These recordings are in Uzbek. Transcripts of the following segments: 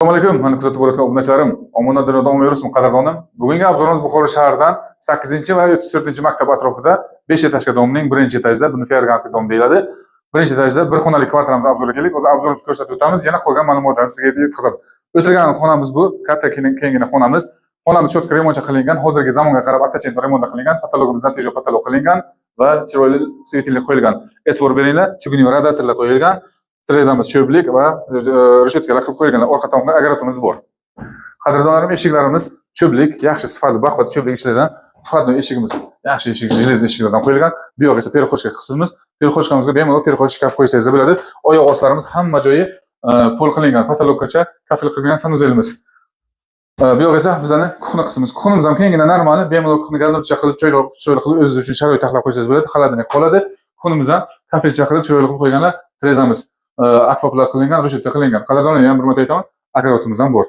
Assalomu alaykum, mana kuzatib borayotgan obunachalarim. Omonat dunyoda umumiy qadrdonim. Bugungi obzorimiz Buxoro shahridan 8 va 34-maktab atrofida 5 etajli domning 1-etajda, buni Ferganskiy dom deyiladi. 1-etajda bir xonali kvartiramizni obzorga keldik. O'z obzorimizni ko'rsatib o'tamiz. Yana qolgan ma'lumotlarni sizga yetkazib. O'tirgan xonamiz bu, katta kengina xonamiz. Xonamiz cho'tka remontga qilingan, hozirgi zamonga qarab attachment remontga qilingan, patologimizdan tejo patolog qilingan va chiroyli svetillik qo'yilgan. E'tibor beringlar, chugunli radiatorlar qo'yilgan. Trezamiz cho'plik va reshetkalar qilib qo'yilgan. Orqa tomonda agregatimiz bor. Qadrdonlarim, eshiklarimiz cho'plik, yaxshi sifatli baquvvat cho'plik ishlangan. Faqat eshigimiz yaxshi eshik, jelez eshiklardan qo'yilgan. Bu yoq esa perexoshka qismimiz. Perexoshkamizga bemalol perexosh shkaf qo'ysangiz bo'ladi. Oyoq ostlarimiz hamma joyi pol qilingan, patologgacha kafil qilingan sanuzelimiz. Bu yoq esa bizning kuxna qismimiz. Kuxnamiz ham kengina normal, bemalol kuxni gazlovcha qilib, chiroyli qilib o'zingiz uchun sharoit taxlab qo'ysangiz bo'ladi. Xaladini qoladi. Kuxnamiz ham kafilcha qilib, chiroyli qilib qo'yganlar. Trezamiz akvaplast qilingan, reshetka qilingan. Qadrdonlar, yana bir marta aytaman, agregatimiz ham bor.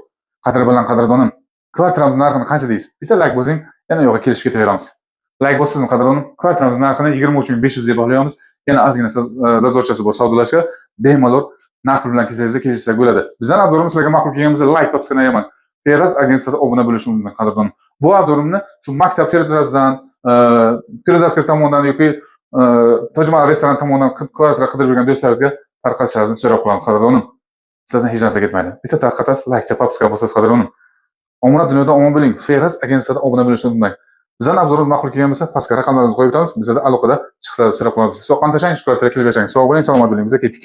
Qadr bilan qadrdonim. Kvartiramiz narxini qancha deysiz? Bitta like bosing, yana yo'qqa kelishib ketaveramiz. Like bossizmi qadrdonim? Kvartiramiz narxini 23500 deb baholaymiz. Yana ozgina zazorchasi bor savdolashga. Bemalol narx bilan kelishsak bo'ladi. Bizning obzorimiz sizlarga ma'qul kelgan bo'lsa, like bosishni ayaman. Ferraz agentsiyada obuna bo'lishingiz mumkin qadrdonim. Bu obzorimni shu maktab territoriyasidan, Pirodaskir tomonidan yoki Tojmal restoran tomonidan kvartira qidirib yurgan do'stlaringizga tarqatishlaringizni so'rab qolaman qadrdonim. Sizlardan hech narsa ketmaydi. Bitta tarqatasiz, like chapab bosasiz qadrdonim. Omonat dunyoda omon bo'ling. Ferraz agentsiyada obuna bo'lishni unutmang. Bizning obzorimiz ma'qul kelgan bo'lsa, pastga raqamlarimizni qo'yib o'tamiz. Bizda aloqada chiqsangiz so'rab qolamiz. So'qqan tashlang, kvartira kelib yashang. Sog' bo'ling, salomat bo'ling. Biz ketdik.